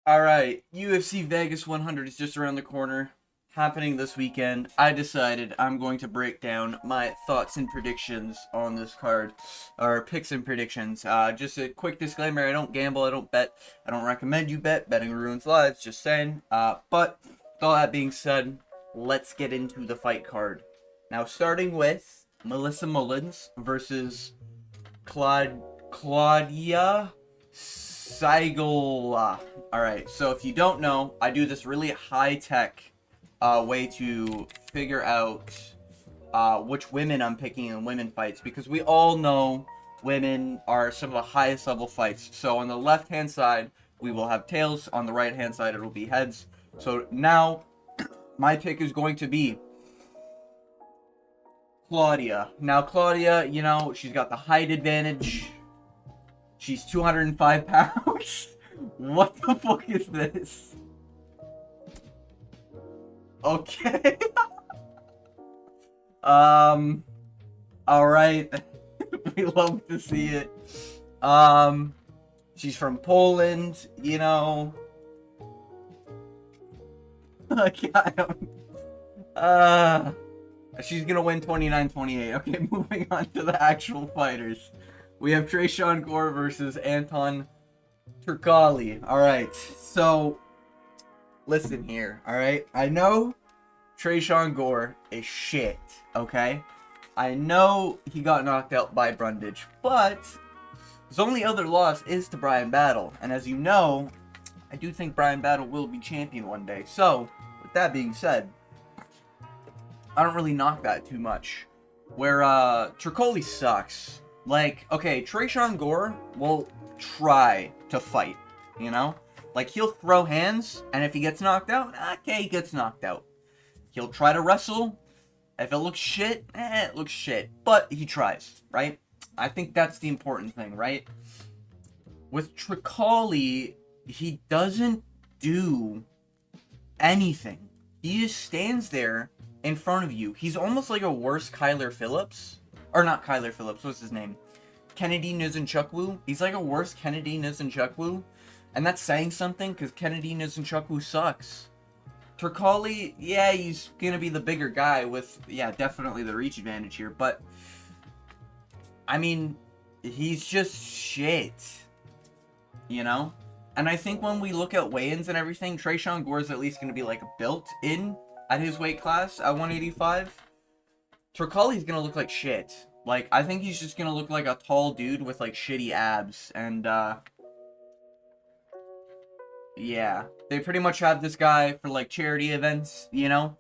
Alright, UFC Vegas 100 is just around the corner, happening this weekend. I decided I'm going to break down my thoughts and predictions on this card, or picks and predictions. Just a quick disclaimer, I don't gamble, I don't bet, I don't recommend you bet, betting ruins lives, just saying. But, with all that being said, let's get into the fight card. Now, starting with Melissa Mullins versus Claudia Saigola. Alright, so if you don't know, I do this really high-tech way to figure out which women I'm picking in women fights, because we all know women are some of the highest level fights. So on the left-hand side, we will have tails. On the right-hand side, it'll be heads. So now, my pick is going to be Claudia. Now, Claudia, you know, she's got the height advantage. She's 205 pounds. What the fuck is this? Okay. Alright. We love to see it. She's from Poland, you know. Like, I don't... She's gonna win 29-28. Okay, moving on to the actual fighters. We have Tresean Gore versus Anton Turkalj. Alright, so listen here, alright? I know Tresean Gore is shit, okay? I know he got knocked out by Brundage, but his only other loss is to Bryan Battle. And as you know, I do think Bryan Battle will be champion one day. So, with that being said, I don't really knock that too much. Where Turkalj sucks. Like, okay, Tresean Gore will try to fight, you know? Like, he'll throw hands, and if he gets knocked out, okay, he gets knocked out. He'll try to wrestle. If it looks shit, it looks shit. But he tries, right? I think that's the important thing, right? With Turkalj, he doesn't do anything. He just stands there in front of you. He's almost like a worse Kyler Phillips. Or not Kyler Phillips, what's his name? Kennedy Nzechukwu. He's like a worse Kennedy Nzechukwu. And that's saying something, because Kennedy Nzechukwu sucks. Turkalj, yeah, he's gonna be the bigger guy with, yeah, definitely the reach advantage here. But, I mean, he's just shit. You know? And I think when we look at weigh-ins and everything, Tresean Gore is at least gonna be, like, built in at his weight class at 185. Turkalj's gonna look like shit. Like, I think he's just gonna look like a tall dude with, like, shitty abs. And, yeah. They pretty much have this guy for, like, charity events, you know?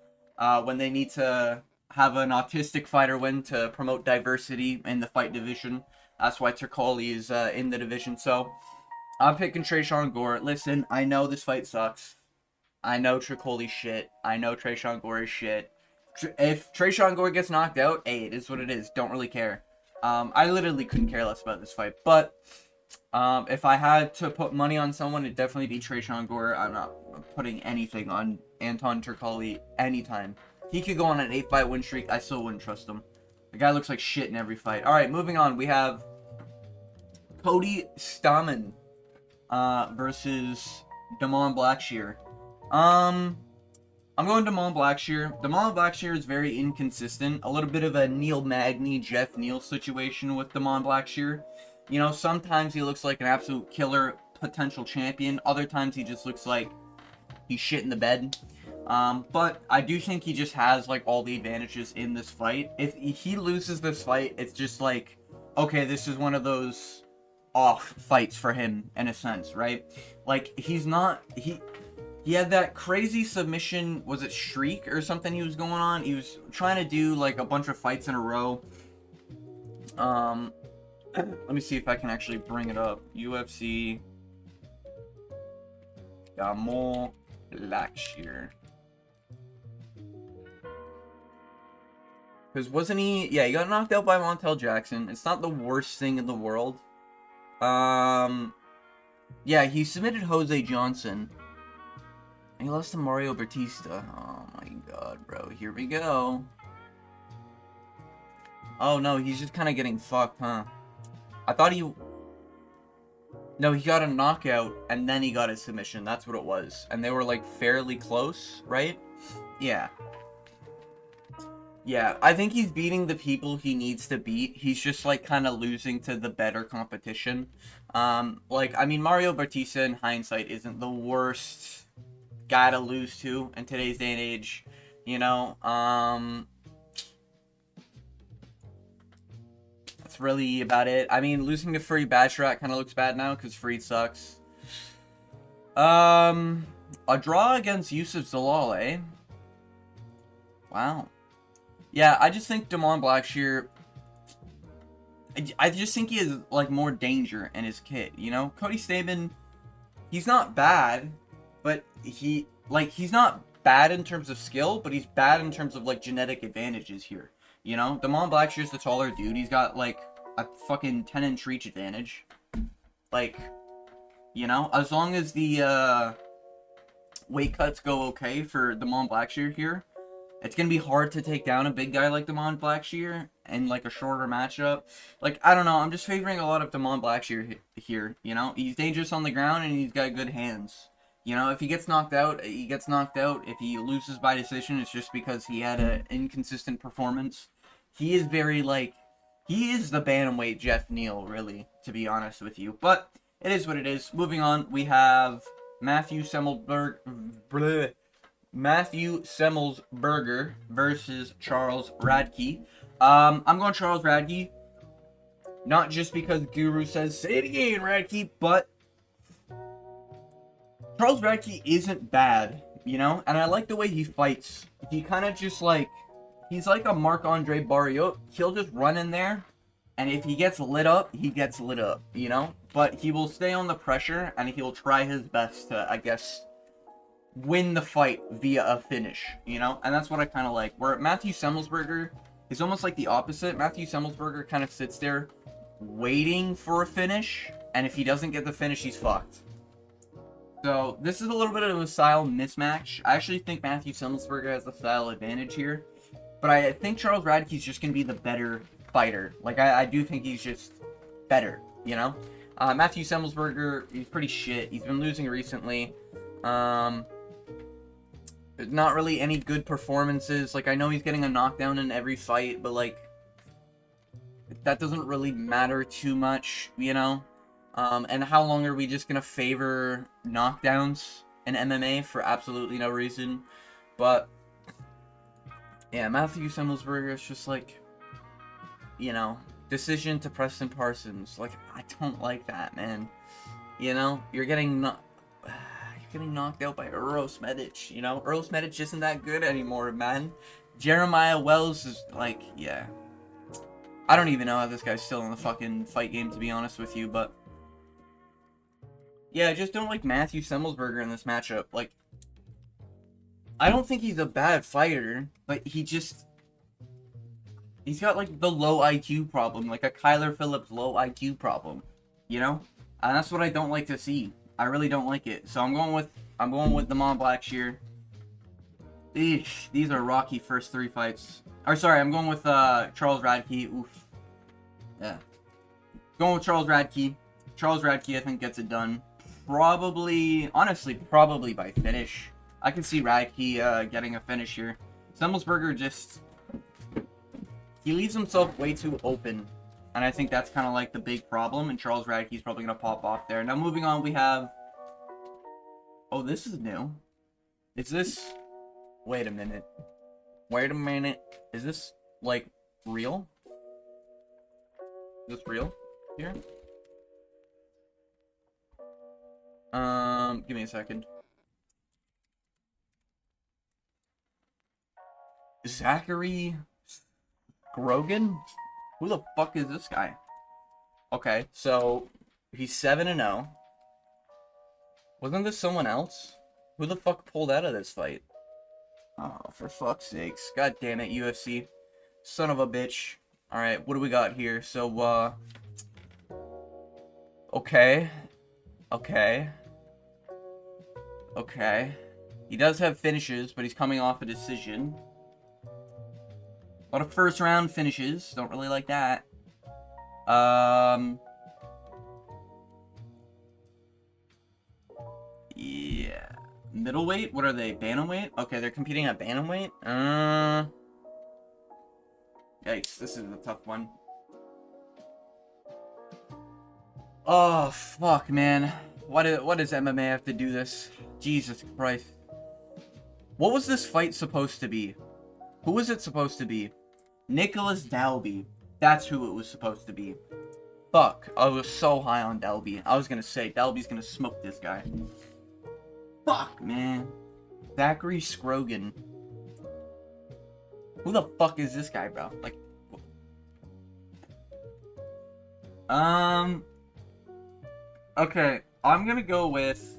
When they need to have an autistic fighter win to promote diversity in the fight division. That's why Turkalj is, in the division. So, I'm picking Tresean Gore. Listen, I know this fight sucks. I know Turkalj's shit. I know Tresean Gore is shit. If Tresean Gore gets knocked out, hey, it is what it is. Don't really care. I literally couldn't care less about this fight. But if I had to put money on someone, it'd definitely be Tresean Gore. I'm not putting anything on Anton Turkalj anytime. He could go on an 8-fight win streak. I still wouldn't trust him. The guy looks like shit in every fight. Alright, moving on. We have Cody Stamann versus Damon Blackshear. I'm going Damon Blackshear. Damon Blackshear is very inconsistent. A little bit of a Neil Magny, Jeff Neal situation with Damon Blackshear. You know, sometimes he looks like an absolute killer potential champion. Other times he just looks like he's shit in the bed. But I do think he just has, like, all the advantages in this fight. If he loses this fight, it's just like, okay, this is one of those off fights for him, in a sense, right? Like, he's not... He had that crazy submission, was it Shriek or something he was going on? He was trying to do, like, a bunch of fights in a row. Let me see if I can actually bring it up. UFC. Damon Blackshear. Because wasn't he... Yeah, he got knocked out by Montel Jackson. It's not the worst thing in the world. Yeah, he submitted Jose Johnson. And he lost to Mario Batista. Oh my god, bro. Here we go. Oh no, he's just kind of getting fucked, huh? I thought he... No, he got a knockout, and then he got his submission. That's what it was. And they were, like, fairly close, right? Yeah. Yeah, I think he's beating the people he needs to beat. He's just, like, kind of losing to the better competition. Like, I mean, Mario Batista, in hindsight, isn't the worst guy to lose to in today's day and age, you know? That's really about it. I mean, losing to Free Bachelorette kind of looks bad now, because Free sucks. A draw against Yusuf Zalal, eh? Wow. Yeah, I just think Damon Blackshear, I just think he has, like, more danger in his kit, you know? Cody Stamen, he's not bad, but he's not bad in terms of skill, but he's bad in terms of, like, genetic advantages here, you know? Damon Blackshear's the taller dude. He's got, like, a fucking 10-inch reach advantage. Like, you know? As long as the, weight cuts go okay for Damon Blackshear here, it's going to be hard to take down a big guy like Damon Blackshear in, like, a shorter matchup. Like, I don't know. I'm just favoring a lot of Damon Blackshear here, you know? He's dangerous on the ground, and he's got good hands. You know, if he gets knocked out, he gets knocked out. If he loses by decision, it's just because he had an inconsistent performance. He is very, like, he is the bantamweight Jeff Neal, really, to be honest with you. But it is what it is. Moving on, we have Matthew Semmelberger versus Charles Radke. I'm going Charles Radke. Not just because Guru says, say it again, Radke, but Charles Radke isn't bad, you know? And I like the way he fights. He kind of just, like, he's like a Marc-Andre Barriot. He'll just run in there, and if he gets lit up, he gets lit up, you know? But he will stay on the pressure, and he'll try his best to, I guess, win the fight via a finish, you know? And that's what I kind of like. Where Matthew Semmelsberger is almost like the opposite. Matthew Semmelsberger kind of sits there waiting for a finish, and if he doesn't get the finish, he's fucked. So this is a little bit of a style mismatch. I actually think Matthew Semmelsberger has the style advantage here, but I think Charles Radke's just going to be the better fighter. Like, I do think he's just better, you know? Matthew Semmelsberger, he's pretty shit. He's been losing recently. Not really any good performances. Like, I know he's getting a knockdown in every fight, but, like, that doesn't really matter too much, you know? And how long are we just gonna favor knockdowns in MMA for absolutely no reason? But, yeah, Matthew Semmelsberger is just, like, you know, decision to Preston Parsons. Like, I don't like that, man. You know, you're getting knocked out by Earl Smedic, you know? Earl Smedic isn't that good anymore, man. Jeremiah Wells is, like, yeah. I don't even know how this guy's still in the fucking fight game, to be honest with you, but yeah, I just don't like Matthew Semmelsberger in this matchup. Like, I don't think he's a bad fighter, but he's got, like, the low IQ problem, like a Kyler Phillips low IQ problem, you know? And that's what I don't like to see. I really don't like it. So I'm going with Damon Blackshear. Eesh, these are rocky first three fights. Or sorry, I'm going with Charles Radke. Oof. Yeah. Going with Charles Radke. Charles Radke, I think, gets it done. Honestly, probably by finish. I can see Radke getting a finish here. Semmelsberger just, he leaves himself way too open. And I think that's kind of like the big problem. And Charles Radke's probably going to pop off there. Now, moving on, we have, oh, this is new. Is this, wait a minute. Is this, like, real? Is this real here? Give me a second. Zachary Grogan? Who the fuck is this guy? Okay, so he's 7-0. Wasn't this someone else? Who the fuck pulled out of this fight? Oh, for fuck's sakes. God damn it, UFC. Son of a bitch. Alright, what do we got here? So, okay. Okay. Okay. He does have finishes, but he's coming off a decision. A lot of first round finishes. Don't really like that. Middleweight? What are they? Bantamweight? Okay, they're competing at bantamweight? Yikes, this is a tough one. Oh, fuck, man. Why does MMA have to do this? Jesus Christ. What was this fight supposed to be? Who was it supposed to be? Nicholas Dalby. That's who it was supposed to be. Fuck. I was so high on Dalby. I was gonna say, Dalby's gonna smoke this guy. Fuck, man. Zachary Scrogan. Who the fuck is this guy, bro? Like... Okay, I'm gonna go with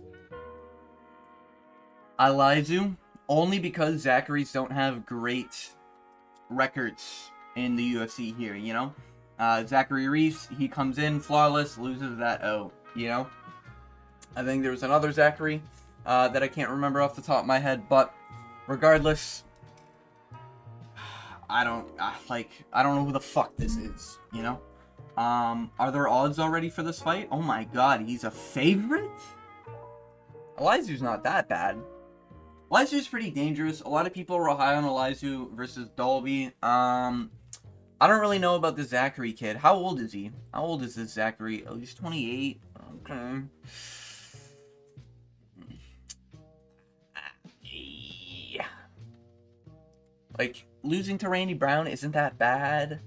Alizu, only because Zachary's don't have great records in the UFC here, you know? Zachary Reese, he comes in flawless, loses that O, you know? I think there was another Zachary that I can't remember off the top of my head, but regardless, I don't know who the fuck this is, you know? Are there odds already for this fight? Oh my god, he's a favorite? Alizu's not that bad. Alizu's pretty dangerous. A lot of people were high on Alizu versus Dalby. I don't really know about the Zachary kid. How old is he? How old is this Zachary? At least 28. Okay. Like, losing to Randy Brown isn't that bad.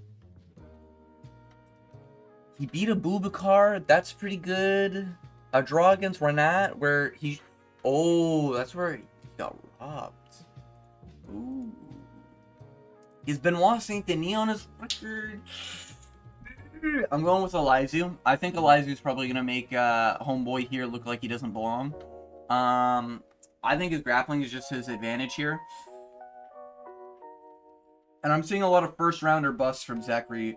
He beat Abubakar. That's pretty good. A draw against Renat where he... Oh, that's where he got robbed. Ooh. He's Benoit Saint Denis on his record. I'm going with Alizu. I think Alizu's probably going to make Homeboy here look like he doesn't belong. I think his grappling is just his advantage here. And I'm seeing a lot of first-rounder busts from Zachary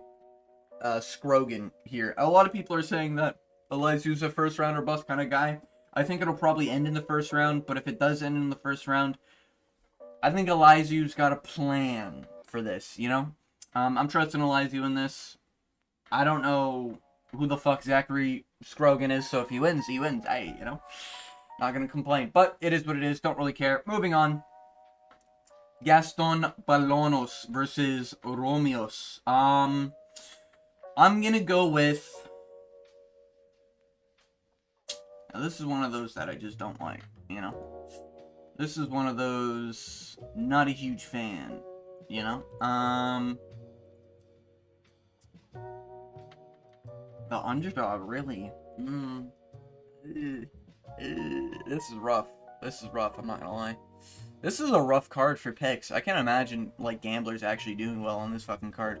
Scrogan here. A lot of people are saying that Alizu's a first-rounder bust kind of guy. I think it'll probably end in the first round, but if it does end in the first round, I think Alizu's got a plan for this, you know? I'm trusting Alizu in this. I don't know who the fuck Zachary Scrogan is, so if he wins, he wins. Hey, you know? Not gonna complain, but it is what it is. Don't really care. Moving on. Gaston Balonos versus Romeos. I'm gonna go with... Now, this is one of those that I just don't like, you know? This is one of those... Not a huge fan, you know? The underdog, really? This is rough. This is rough, I'm not gonna lie. This is a rough card for picks. I can't imagine, like, gamblers actually doing well on this fucking card.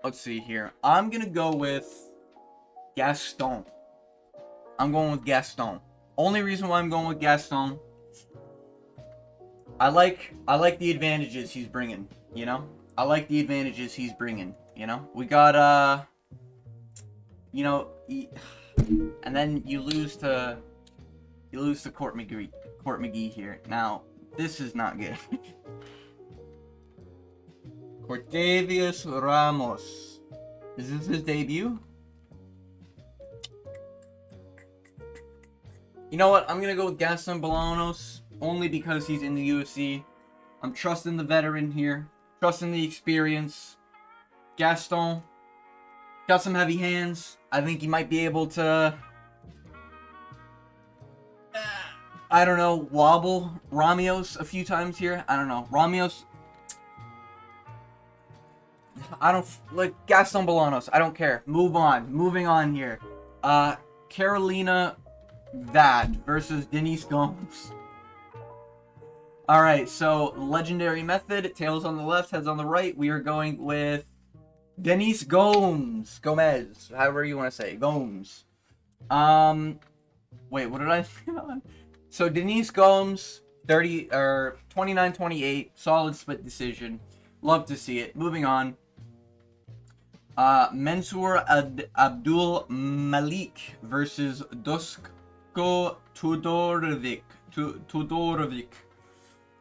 Let's see here. I'm gonna go with Gaston. I'm going with Gaston. Only reason why I'm going with Gaston, I like the advantages he's bringing, you know? I like the advantages he's bringing, you know? We got, you know, and then you lose to Court McGee here. Now, this is not good. Cortavius Ramos. Is this his debut? You know what? I'm going to go with Gaston Bolanos only because he's in the UFC. I'm trusting the veteran here. Trusting the experience. Gaston got some heavy hands. I think he might be able to... I don't know, wobble Ramios a few times here. I don't know. Ramios... I don't... Like, Gaston Bolanos. I don't care. Move on. Moving on here. Carolina Vad versus Denise Gomes. Alright, so legendary method. Tails on the left, heads on the right. We are going with Denise Gomes. Gomez. However you want to say. Gomes. Wait, what did I say on? So Denise Gomes, 29-28, solid split decision. Love to see it. Moving on. Mansour Abdul Malik versus Dusko Tudorovic.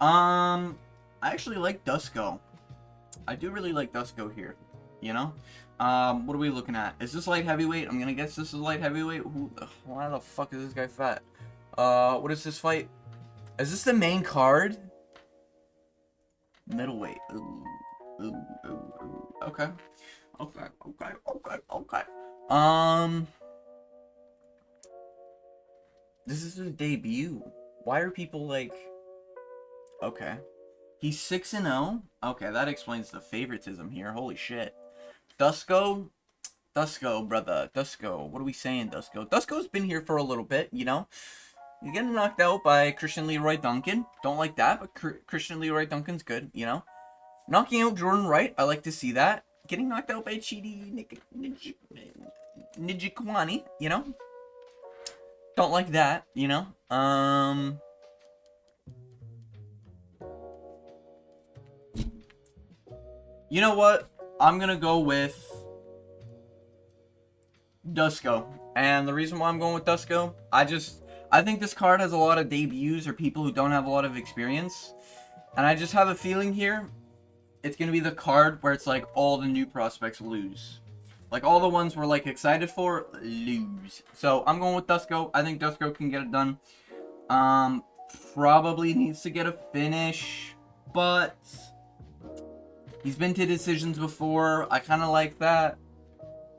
I actually like Dusko. I do really like Dusko here, you know? What are we looking at? Is this light heavyweight? I'm gonna guess this is light heavyweight. Why the fuck is this guy fat? What is this fight? Is this the main card? Middleweight. Ooh, ooh, ooh, ooh. Okay. Okay, okay, okay, okay. This is his debut. Why are people like... Okay. He's 6-0. Okay, that explains the favoritism here. Holy shit. Dusko? Dusko, brother. Dusko. What are we saying, Dusko? Dusko's been here for a little bit, you know? He's getting knocked out by Christian Leroy Duncan. Don't like that, but Christian Leroy Duncan's good, you know? Knocking out Jordan Wright. I like to see that. Getting knocked out by Chidi Nijikwani, you know? Don't like that, you know? You know what? I'm gonna go with Dusko. And the reason why I'm going with Dusko, I think this card has a lot of debuts or people who don't have a lot of experience. And I just have a feeling here, it's gonna be the card where it's like all the new prospects lose. Like all the ones we're like excited for, lose. So I'm going with Dusko. I think Dusko can get it done. Probably needs to get a finish, but he's been to decisions before. I kind of like that.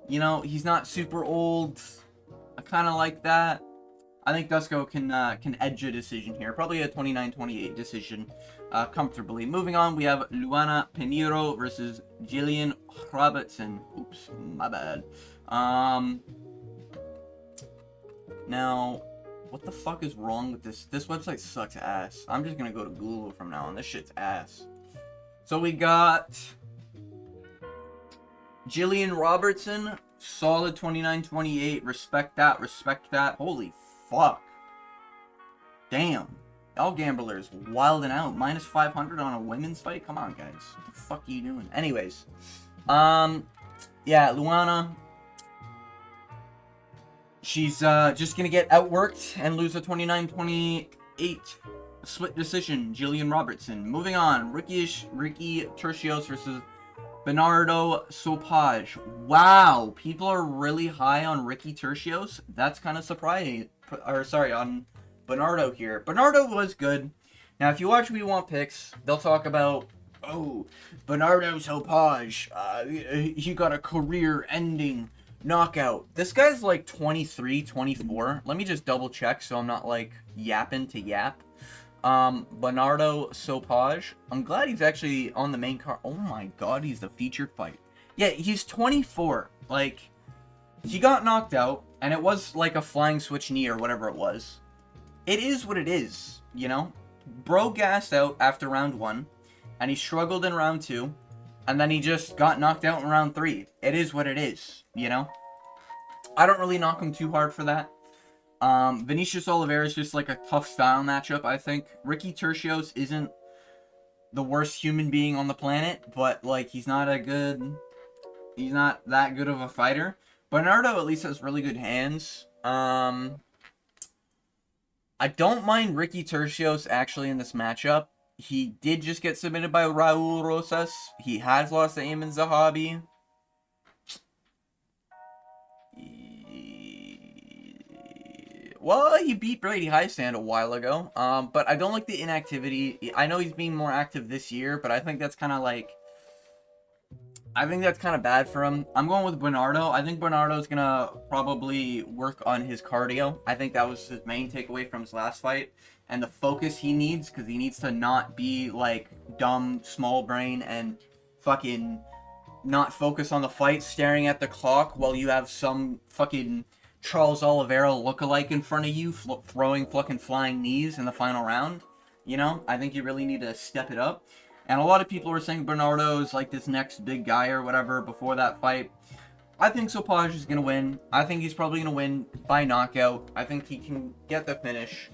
You know, he's not super old. I kind of like that. I think Dusko can edge a decision here. Probably a 29-28 decision comfortably. Moving on, we have Luana Pinheiro versus Jillian Robertson. Oops, my bad. Now, what the fuck is wrong with this? This website sucks ass. I'm just gonna go to Google from now on. This shit's ass. So we got Jillian Robertson, solid 29-28. Respect that, respect that. Holy fuck. Damn. Y'all gamblers wilding out. Minus 500 on a women's fight? Come on, guys. What the fuck are you doing? Anyways. Yeah, Luana. She's just gonna get outworked and lose a 29-28 split decision. Jillian Robertson. Moving on. Ricky Tercios versus Bernardo Sopage. Wow, people are really high on Ricky Tercios. That's kind of surprising. Or sorry, on Bernardo here. Bernardo was good. Now, if you watch We Want Picks, they'll talk about, oh, Bernardo Sopage. He got a career-ending knockout. This guy's like 23, 24. Let me just double check so I'm not like yapping to yap. Bernardo Sopage. I'm glad he's actually on the main card. Oh my god, he's the featured fight. Yeah, he's 24. Like, he got knocked out, and it was like a flying switch knee or whatever it was. It is what it is, you know? Bro gassed out after round 1, and he struggled in round 2, and then he just got knocked out in round 3. It is what it is, you know? I don't really knock him too hard for that. Vinicius Oliveira is just like a tough style matchup, I think. Ricky Tercios isn't the worst human being on the planet, but like he's not that good of a fighter. Bernardo at least has really good hands. I don't mind Ricky Tercios actually in this matchup. He did just get submitted by Raul Rosas. He has lost to Ayman Zahabi. Well, he beat Brady Highstand a while ago, but I don't like the inactivity. I know he's being more active this year, but I think that's kind of like... I think that's kind of bad for him. I'm going with Bernardo. I think Bernardo's going to probably work on his cardio. I think that was his main takeaway from his last fight. And the focus he needs, because he needs to not be, like, dumb, small brain and fucking not focus on the fight, staring at the clock while you have some fucking Charles Oliveira lookalike in front of you, throwing fucking flying knees in the final round. You know, I think you really need to step it up. And a lot of people were saying Bernardo is like this next big guy or whatever before that fight. I think Sopage is going to win. I think he's probably going to win by knockout. I think he can get the finish.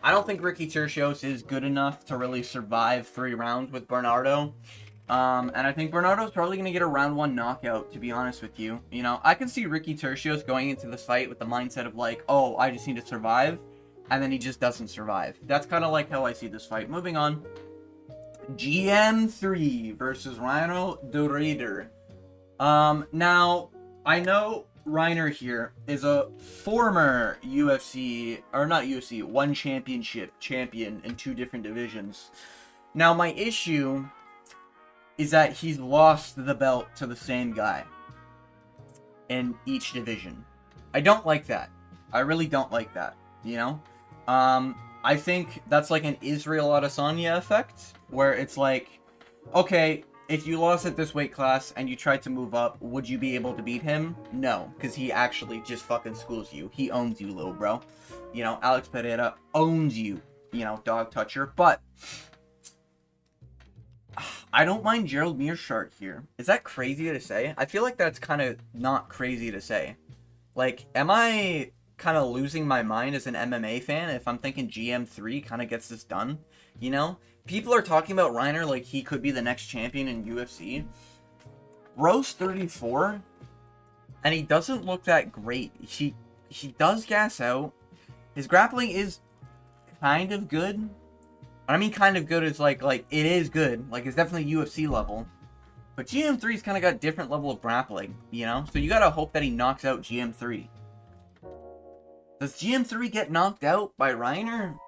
I don't think Ricky Tercios is good enough to really survive 3 rounds with Bernardo. And I think Bernardo's probably going to get a round 1 knockout, to be honest with you. You know, I can see Ricky Tercios going into this fight with the mindset of like, oh, I just need to survive. And then he just doesn't survive. That's kind of like how I see this fight. Moving on. GM3 versus Rhino the Raider. Now, I know Reiner here is a former UFC, or not UFC, one championship champion in 2 different divisions. Now, my issue is that he's lost the belt to the same guy in each division. I don't like that. I really don't like that, you know? I think that's like an Israel Adesanya effect, where it's like, okay, if you lost at this weight class and you tried to move up, would you be able to beat him? No, because he actually just fucking schools you. He owns you, little bro. You know, Alex Pereira owns you, you know, dog toucher. But I don't mind Gerald Meerschaert here. Is that crazy to say? I feel like that's kind of not crazy to say. Like, am I kind of losing my mind as an MMA fan if I'm thinking GM3 kind of gets this done? You know? People are talking about Reiner like he could be the next champion in UFC. Bro's 34, and he doesn't look that great. He does gas out. His grappling is kind of good. I mean, kind of good is like it is good. Like, it's definitely UFC level. But GM3's kind of got different level of grappling, you know? So you gotta hope that he knocks out GM3. Does GM3 get knocked out by Reiner?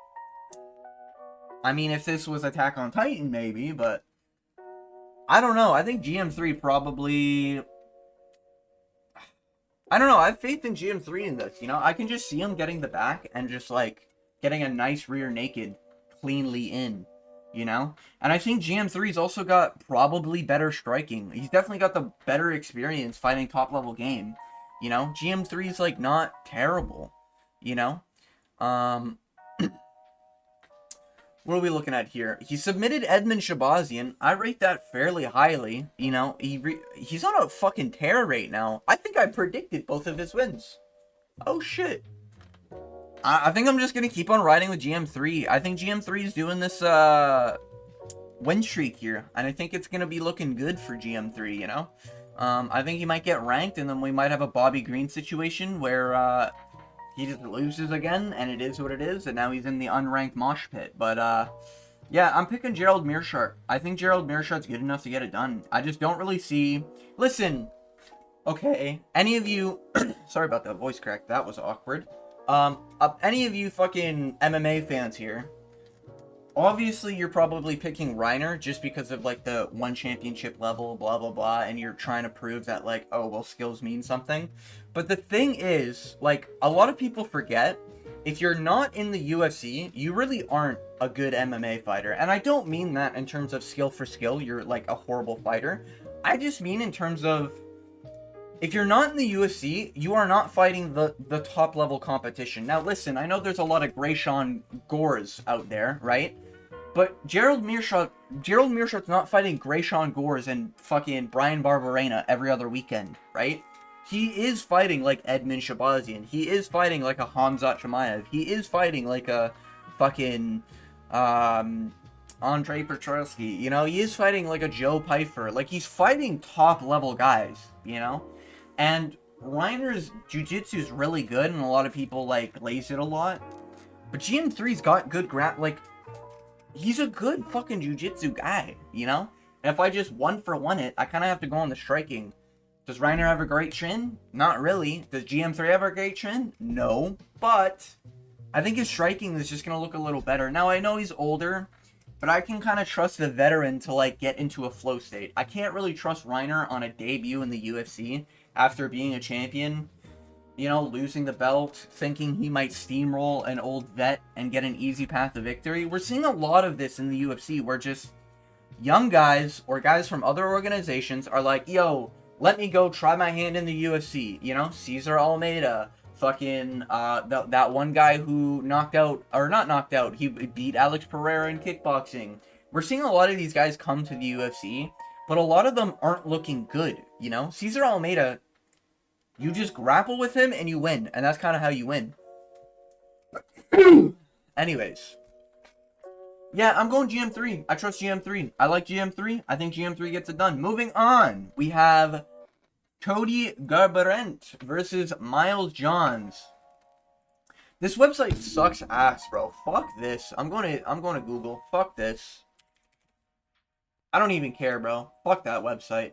I mean, if this was Attack on Titan, maybe, but I don't know. I think GM3 probably... I don't know. I have faith in GM3 in this, you know? I can just see him getting the back and just, like, getting a nice rear naked cleanly in, you know? And I think GM3's also got probably better striking. He's definitely got the better experience fighting top-level game, you know? GM3's, like, not terrible, you know? What are we looking at here? He submitted Edmund Shabazian. I rate that fairly highly. You know, he's on a fucking tear right now. I think I predicted both of his wins. Oh, shit. I think I'm just going to keep on riding with GM3. I think GM3 is doing this win streak here. And I think it's going to be looking good for GM3, you know? I think he might get ranked, and then we might have a Bobby Green situation where... he just loses again, and it is what it is, and now he's in the unranked mosh pit. But, yeah, I'm picking Gerald Meerschaert. I think Gerald Meerschaert's good enough to get it done. I just don't really see... Listen, okay, any of you... Sorry about that voice crack, that was awkward. Any of you fucking MMA fans here, obviously you're probably picking Reiner just because of, like, the one championship level, blah, blah, blah, and you're trying to prove that, like, oh, well, skills mean something. But the thing is, like, a lot of people forget, if you're not in the UFC, you really aren't a good MMA fighter. And I don't mean that in terms of skill for skill, you're, like, a horrible fighter. I just mean in terms of, if you're not in the UFC, you are not fighting the top-level competition. Now, listen, I know there's a lot of Greyshawn Gores out there, right? But Gerald Meerschaert's not fighting Greyshawn Gores and fucking Brian Barberena every other weekend, right? He is fighting like Edmund Shabazian. He is fighting like a Hamzat Chimaev. He is fighting like a fucking Andre Petroski. You know, he is fighting like a Joe Pyfer. Like, he's fighting top-level guys, you know? And Reiner's jiu-jitsu is really good, and a lot of people, like, laze it a lot. But GM3's got good like, he's a good fucking jiu-jitsu guy, you know? And if I just one-for-one it, I kind of have to go on the striking. Does Reiner have a great chin? Not really. Does GM3 have a great chin? No. But I think his striking is just going to look a little better. Now, I know he's older, but I can kind of trust the veteran to, like, get into a flow state. I can't really trust Reiner on a debut in the UFC after being a champion, you know, losing the belt, thinking he might steamroll an old vet and get an easy path to victory. We're seeing a lot of this in the UFC where just young guys or guys from other organizations are like, yo, let me go try my hand in the UFC. You know, Cesar Almeida, fucking, that one guy who knocked out, or not knocked out, he beat Alex Pereira in kickboxing. We're seeing a lot of these guys come to the UFC, but a lot of them aren't looking good, you know? Cesar Almeida, you just grapple with him and you win, and that's kind of how you win. Anyways. Yeah, I'm going GM3. I trust GM3. I like GM3. I think GM3 gets it done. Moving on, we have Cody Garbrant versus Miles Johns. This website sucks ass, bro. Fuck this. I'm going to Google. Fuck this. I don't even care, bro. Fuck that website.